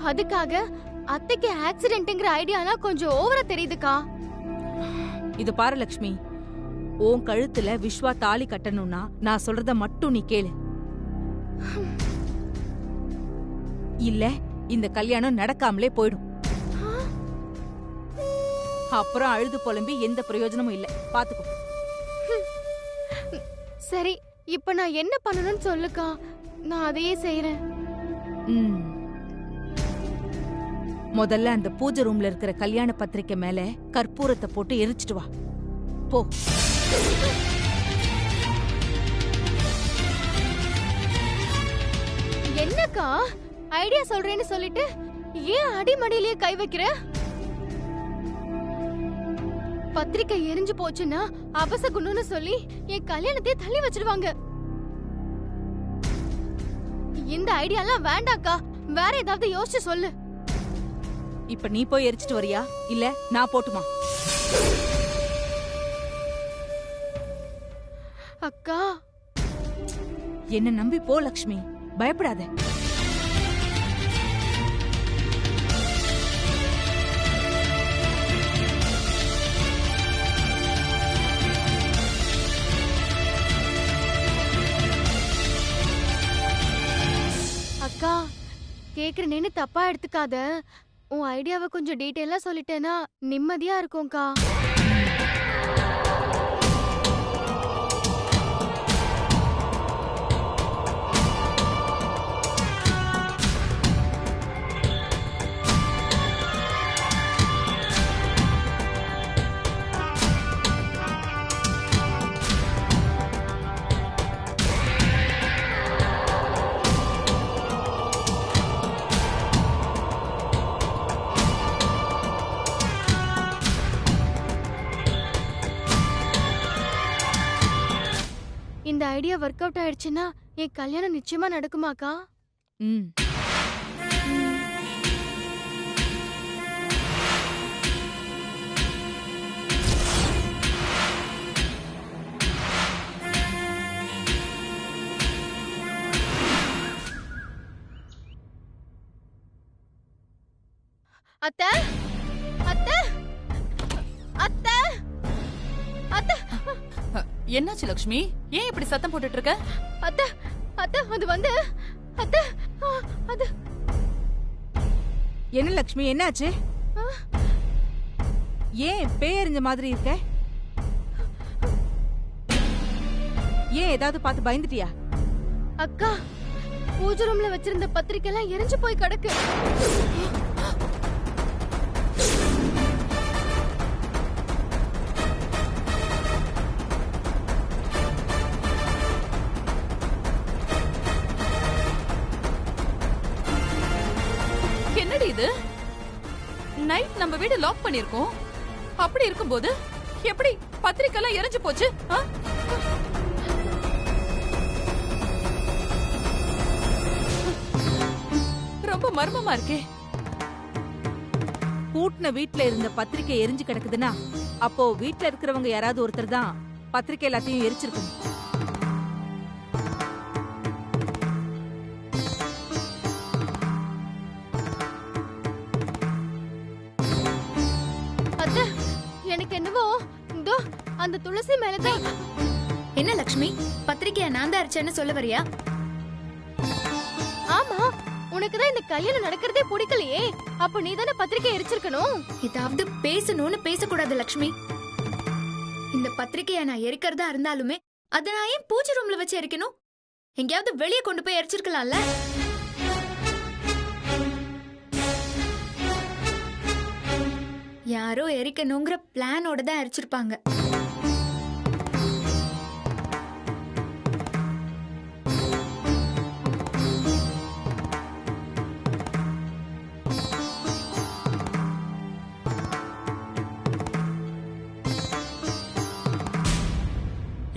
அதுக்காக அத்தைக்கு ஆக்சிடென்ட்ங்கற ஐடியாலாம் கொஞ்சம் ஓவரா தெரியுதுக்கா. இது பாரு லக்ஷ்மி, உன் கழுத்துல விஸ்வா தாலி கட்டணும்னா நான் சொல்றத மட்டும் நீ கேளு. இல்ல இந்த கல்யாணம் நடக்காமலே போயிடும். அப்புறம் அழுது புலம்பி எந்த பிரயோஜனமும் இல்ல, பாத்துக்கோ. சரி, இப்ப நான் என்ன பண்ணணும்னு சொல்லுக்கா, நான் அதையே செய்யறேன். முதல்ல அந்த பூஜை ரூம்ல இருக்கிற கல்யாண பத்திரிக்கை மேல கற்பூரத்தை போட்டு எரிச்சிட்டு வா, போ. என்னக்கா ஐடியா சொல்றேன்னு சொல்லிட்டு ஏன் அடிமடியிலேயே கை வைக்கிற? பத்திரிக்கை எரிஞ்சு போச்சுன்னா அபசகுணம்னு சொல்லி என் கல்யாணத்தை தள்ளி வச்சிருவாங்க. இந்த ஐடியாலாம் வேண்டாக்கா, வேற ஏதாவது யோசிச்சு சொல்லு. இப்ப நீ போய் எரிச்சிட்டு வரியா இல்ல நான் போட்டுமா? அக்கா, என்ன நம்பி போ லக்ஷ்மி, பயப்படாத. அக்கா, கேக்குறேன்னு தப்பா எடுத்துக்காத. உன் ஐடியாவை கொஞ்சம் டீடைலா சொல்லிட்டேன்னா நிம்மதியா இருக்கும்க்கா. இந்த ஐடியா ஒர்க் அவுட் ஆயிடுச்சுன்னா என் கல்யாணம் நிச்சயமா நடக்குமாக்கா? ம். அத்தை, அத்தை, அத்தை, அத்தை. என்னாச்சு லக்ஷ்மி, ஏன் இப்படி சத்தம் போட்டுட்டு இருக்க? அத்தை, அத்தை, அது வந்து அத்தை, அது என்ன லக்ஷ்மி, என்னாச்சு? ஏன் பேயறிஞ்ச மாதிரி இருக்க? ஏன் ஏதாவது பார்த்து பயந்துட்டியா? அக்கா, பூஜை ரூம்ல வச்சிருந்த பத்திரிக்கை எல்லாம் எரிஞ்சு போய் கிடக்கு. என்னடி இது? நைட் நம்ம வீடு லாக் பண்ணிருக்கோம். அப்படி இருக்கும்போது எப்படி பத்திரிக்கை எல்லாம் எரிஞ்சு போச்சு? ரொம்ப மர்மமா இருக்கே. கூட்டின வீட்ல இருந்த பத்திரிக்கை எரிஞ்சு கிடக்குதுன்னா அப்போ வீட்ல இருக்கிறவங்க யாராவது ஒருத்தர் தான் பத்திரிக்கை எல்லாத்தையும் எரிச்சிருக்கணும். அத்தை, எனக்கு என்னவோ இதோ அந்த துளசி மேலதான். என்ன லக்ஷ்மி, பத்திரிக்கைய நான் தான் அரிச்சேன்னு சொல்ல வரியா? ஆமா, உனக்குதான் இந்த கல்யாணம் நடக்கிறதே பிடிக்கலையே, அப்ப நீ தானே பத்திரிக்கை எரிச்சிருக்கணும். ஏதாவது பேசணும்னு பேசக்கூடாது லக்ஷ்மி. இந்த பத்திரிக்கைய நான் எரிக்கிறதா இருந்தாலுமே அதை நான் ஏன் பூஜை ரூம்ல வச்சு எரிக்கணும்? எங்கேயாவது வெளியே கொண்டு போய் எரிச்சிருக்கலாம்ல. யாரோ எரிக்கணுங்கிற பிளானோட தான் எரிச்சிருப்பாங்க.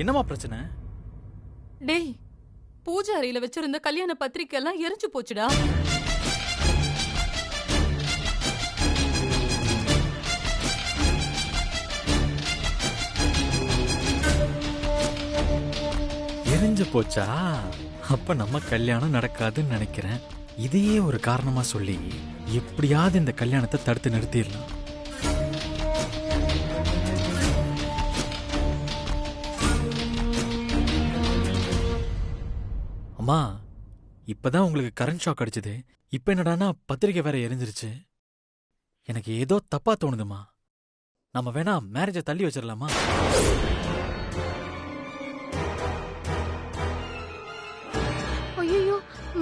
என்னமா பிரச்சனை? டேய், பூஜை அறையில வச்சிருந்த கல்யாண பத்திரிக்கை எல்லாம் எரிஞ்சு போச்சுடா. எரிஞ்சு போச்சா? அப்ப நம்ம கல்யாணம் நடக்காதுன்னு நினைக்கிறேன். இதையே ஒரு காரணமா சொல்லி எப்படியாவது இந்த கல்யாணத்தை தடுத்து நிறுத்திடலாம். அம்மா, இப்பதான் உங்களுக்கு கரண்ட் ஷாக் அடிச்சது. இப்ப என்னடானா பத்திரிக்கை வேற எரிஞ்சிருச்சு. எனக்கு ஏதோ தப்பா தோணுதுமா. நம்ம வேணா மேரேஜை தள்ளி வச்சிடலாமா? ஐயோ,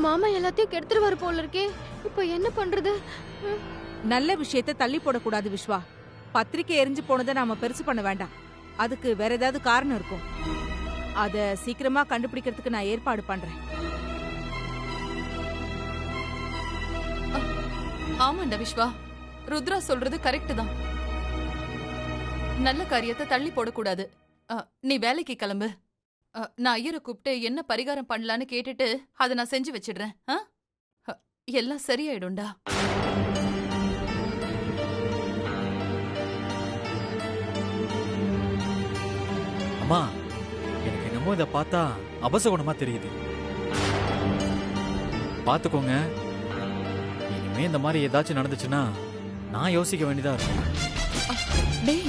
மாமா எல்லாத்தையும் கெடுத்துருவாரு போல இருக்கே. இப்ப என்ன பண்றது? நல்ல விஷயத்த தள்ளி போடக்கூடாது விஸ்வா. பத்திரிக்கை எரிஞ்சு போனதை நாம பெருசு பண்ண வேண்டாம். அதுக்கு வேற ஏதாவது காரணம் இருக்கும். அத சீக்கிரமா கண்டுபிடிக்கிறதுக்கு நான் ஏற்பாடு பண்றேன். ஆமாண்டா விஸ்வா, ருத்ரா சொல்றது கரெக்ட் தான். நல்ல காரியத்தை தள்ளி போடக்கூடாது. நீ வேலைக்கு கிளம்பு. நான் ஐயரை கூப்பிட்டு என்ன பரிகாரம் பண்ணலான்னு கேட்டுட்டு அதை நான் செஞ்சு வச்சிடுறேன். எல்லாம் சரியாயிடும்டா. அம்மா, எனக்கு என்னமோ இதை பார்த்தா அபசகுணமா தெரியுது. பாத்துக்கோங்க, இனிமே இந்த மாதிரி ஏதாச்சும் நடந்துச்சுன்னா நான் யோசிக்க வேண்டியதா இருக்கும். டேய்,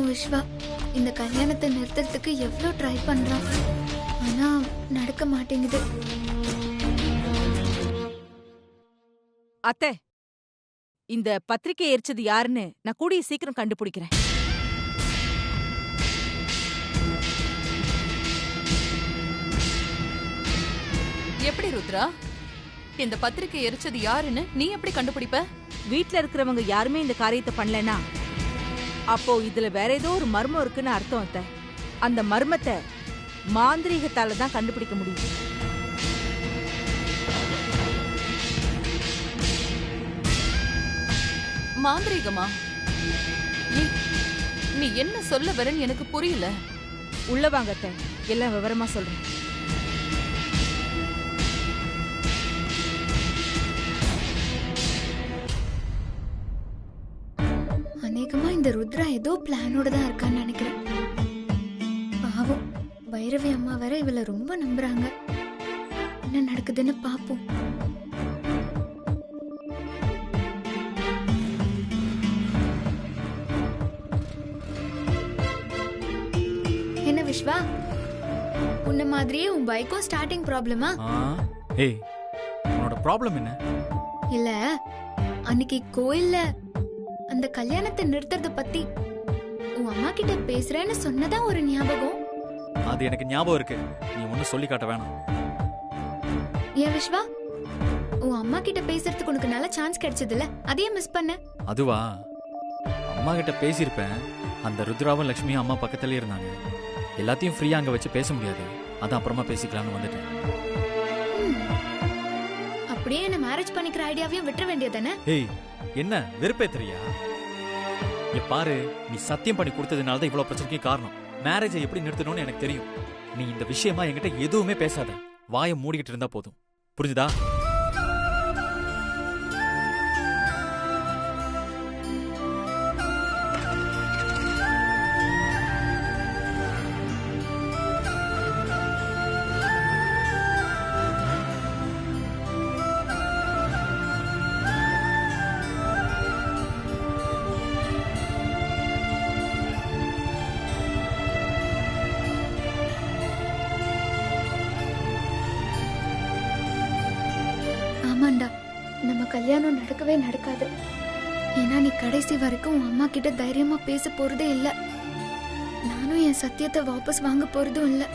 விஸ்வா இந்த கல்யாணத்தை நிறுத்துறதுக்கு எவ்வளோ ட்ரை பண்றான். ஆனா நடக்க மாட்டேங்குது. அத்தை, இந்த பத்திரிக்கை எரிச்சது யாருன்னு நான் கூடிய சீக்கிரம் கண்டுபிடிக்கிறேன். எப்படி ருத்ரா, இந்த பத்திரிக்கை எரிச்சது யாருன்னு நீ எப்படி கண்டுபிடிப்ப? வீட்ல இருக்கிறவங்க யாருமே இந்த காரியத்தை பண்ணலனா அப்போ இதுல வேற ஏதோ ஒரு மர்மம் இருக்குன்னு அர்த்தம் அத்தை. அந்த மர்மத்தை மாந்திரீகத்தால தான் கண்டுபிடிக்க முடியும். மாந்திரீகமா? நீ என்ன சொல்ல வரன்னு எனக்கு புரியல. உள்ள வாங்க அத்தை, எல்லாம் விவரமா சொல்றேன். அநேகமா இந்த ருத்ரா ஏதோ பிளானோட தான் இருக்கான்னு நினைக்கிறேன். பாவம், பைரவி அம்மா வேற இவளை ரொம்ப நம்புறாங்க. என்ன நடக்குதுன்னு பாப்போம். என்ன விஸ்வா, உன்ன மாதிரியே உன் பைக்கும் ஸ்டார்டிங் ப்ராப்ளமா? ஏய், உன்னோட ப்ராப்ளம் என்ன? இல்ல, அன்னைக்கு கோயில்ல அந்த கல்யாணத்தை நிறுத்துறத பத்தி உன் அம்மா கிட்ட பேசுறேன்னு சொன்னதா ஒரு ஞாபகம். அது எனக்கு ஞாபகம் இருக்கு, நீ ஒன்னும் சொல்லி காட்ட வேணாம். ஏன் விஸ்வா, உன் அம்மா கிட்ட பேசுறதுக்கு உனக்கு நல்ல சான்ஸ் கிடைச்சதுல, அதையே மிஸ் பண்ண? அதுவா, அம்மா கிட்ட பேசியிருப்பேன். அந்த ருத்ராவும் லட்சுமியும் அம்மா பக்கத்துலயே இருந்தாங்க. எல்லாத்தையும் ஃப்ரீயா அங்க வச்சு பேச முடியாது, அதான் அப்புறமா பேசிக்கலாம்னு வந்துட்டேன். அப்படியே என்ன மேரேஜ் பண்ணிக்கிற ஐடியாவையும் விட்டுற வேண்டியதானே? ஏய், என்ன வெறுப்பேத்துறியா? இங்க பாரு, நீ சத்தியம் பண்ணி கொடுத்ததுனால தான் இவ்வளவு பிரச்சனைக்கு காரணம். மேரேஜை எப்படி நிறுத்தணும்னு எனக்கு தெரியும். நீ இந்த விஷயமா என்கிட்ட எதுவுமே பேசாத, வாயை மூடிக்கிட்டு இருந்தா போதும். புரிஞ்சுதா? ஆமாண்டா, நம்ம கல்யாணம் நடக்கவே நடக்காது. ஏன்னா நீ கடைசி வரைக்கும் உன் அம்மா கிட்ட தைரியமா பேச போறதே இல்ல. நானும் என் சத்தியத்தை வாபஸ் வாங்க போறதும் இல்ல.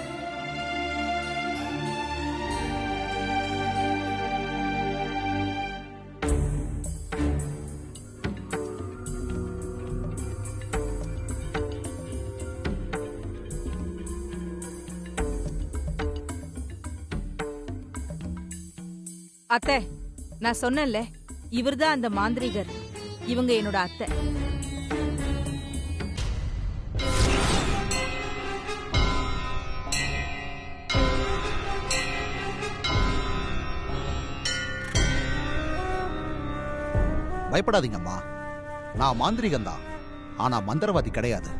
அத்தை, நான் சொன்னேன்ல, இவர்தான் அந்த மாந்திரிகர். இவங்க என்னோட அத்தை. பயப்படாதீங்கம்மா. நான் மாந்திரிகன்தான், ஆனா மந்திரவாதி கிடையாது.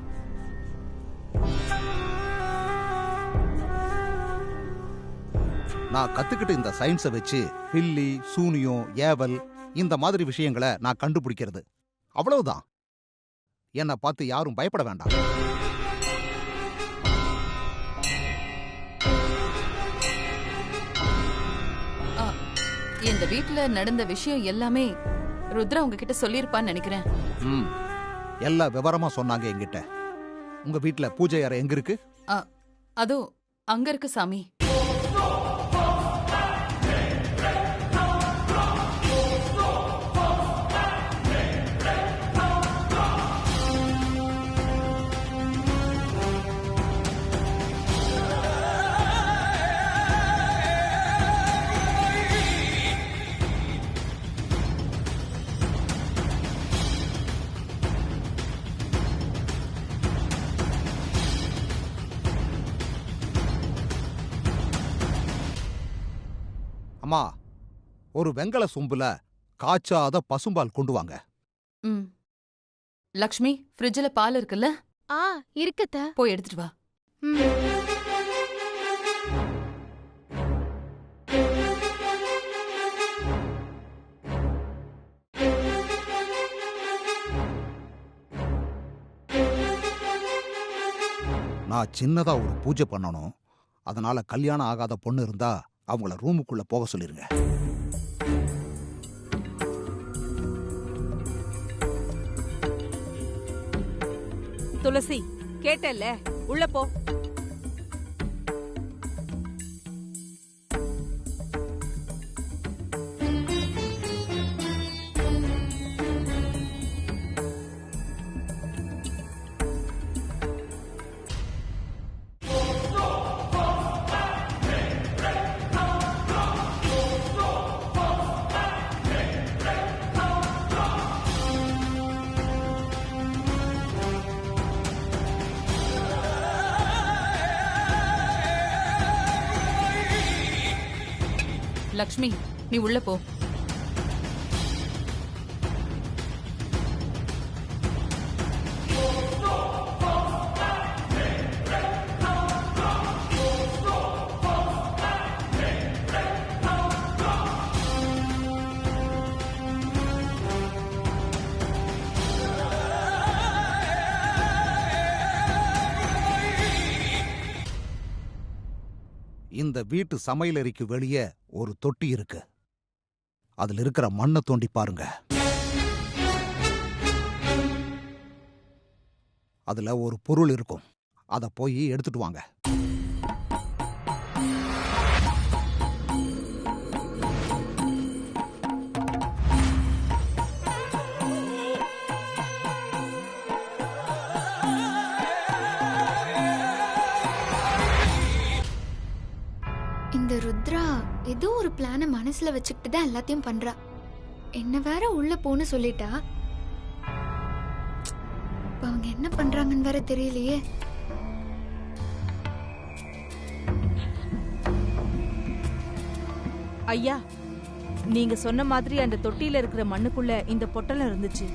நான் கத்துக்கிட்டு இந்த சயின்ஸை வச்சு பில்லி, சூனியம், ஏவல் இந்த மாதிரி விஷயங்களை நான் கண்டுபிடிக்கிறது. அவ்வளவுதான். என்னை பார்த்து யாரும் பயப்பட வேண்டாம். இந்த வீட்ல நடந்த விஷயம் எல்லாமே ருத்ரா உங்ககிட்ட சொல்லியிருப்பான்னு நினைக்கிறேன். எல்லா விவரமா சொன்னாங்க என்கிட்ட. உங்க வீட்ல பூஜை அறை எங்க இருக்கு? அதோ அங்க இருக்கு சாமி. அம்மா, ஒரு வெங்கல சொம்புல காய்ச்சாத பசும்பால் கொண்டு வாங்க. லக்ஷ்மி, ஃப்ரிட்ஜ்ல பால் இருக்குல்ல? இருக்குத்த. போய் எடுத்துட்டு வா. நான் சின்னதா ஒரு பூஜை பண்ணணும். அதனால கல்யாணம் ஆகாத பொண்ணு இருந்தா அவங்கள ரூமுக்குள்ள போக சொல்லிருங்க. துளசி, கேட்டல்ல, உள்ள போ. லக்ஷ்மி, நீ உள்ள போ. இந்த வீட்டு சமையலறைக்கு வெளியே ஒரு தொட்டி இருக்கு. அதுல இருக்கிற மண்ணை தோண்டி பாருங்க. அதுல ஒரு பொருள் இருக்கும். அத போய் எடுத்துட்டு வாங்க. இந்த ருத்ரா ஏதோ ஒரு பிளான மனசுல வச்சுக்கிட்டு தான் எல்லாத்தையும் பண்றா. என்ன வேற உள்ள போன்னு சொல்லிட்டா. அவங்க என்ன பண்றாங்கன்னு வேற தெரியலையே. ஐயா, நீங்க சொன்ன மாதிரி அந்த தொட்டியில இருக்கிற மண்ணுக்குள்ள இந்த பொட்டலம் இருந்துச்சு.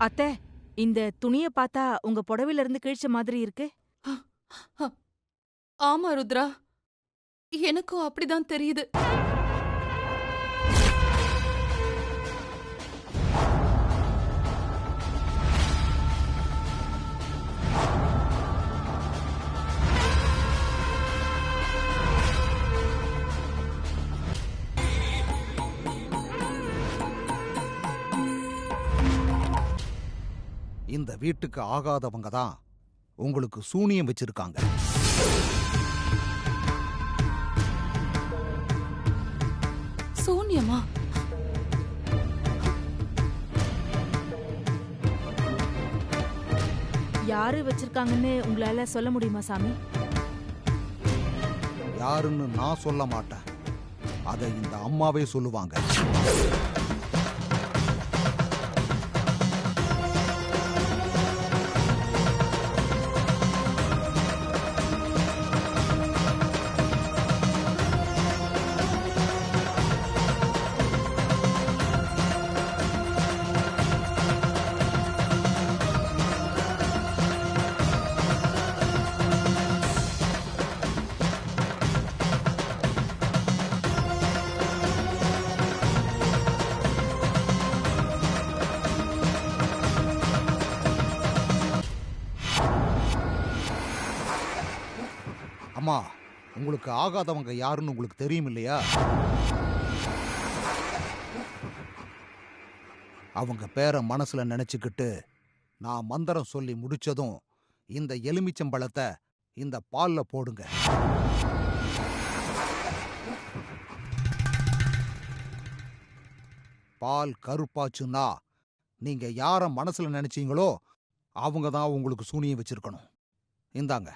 அத்தை, இந்த துணிய பார்த்தா உங்க புடவையில இருந்து கிழிச்ச மாதிரி இருக்கு. ஆமா ருத்ரா, எனக்கும் அப்படிதான் தெரியுது. இந்த வீட்டுக்கு ஆகாதவங்க தான் உங்களுக்கு சூனியம் வச்சிருக்காங்க. சூன்யமா? யாரு வச்சிருக்காங்கன்னு உங்களால சொல்ல முடியுமா சாமி? யாருன்னு நான் சொல்ல மாட்டேன், அதை இந்த அம்மாவே சொல்லுவாங்க. அம்மா, உங்களுக்கு ஆகாதவங்க யாருன்னு உங்களுக்கு தெரியும் இல்லையா? அவங்க பேரை மனசுல நினைச்சுக்கிட்டு நான் மந்திரம் சொல்லி முடிச்சதும் இந்த எலுமிச்சம்பழத்தை இந்த பால்ல போடுங்க. பால் கருப்பாச்சுன்னா நீங்க யார மனசுல நினைச்சீங்களோ அவங்க தான் உங்களுக்கு சூனியம் வச்சிருக்கணும். இந்தாங்க.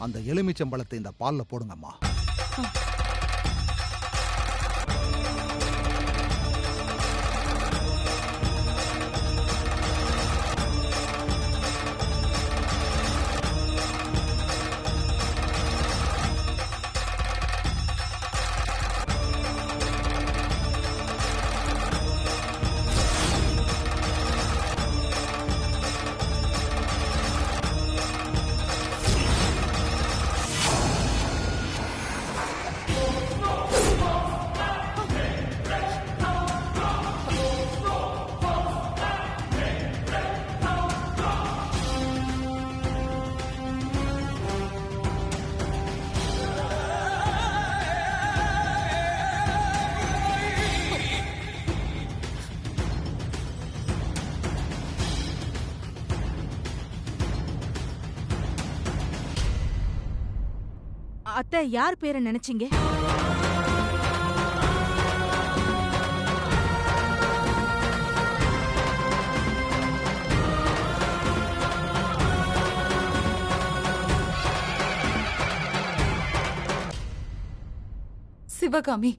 அந்த எலுமிச்சம்பழத்தை இந்த பால்ல போடுங்கம்மா. அத்தை, யார் பேரை நினைச்சீங்க? சிவகாமி.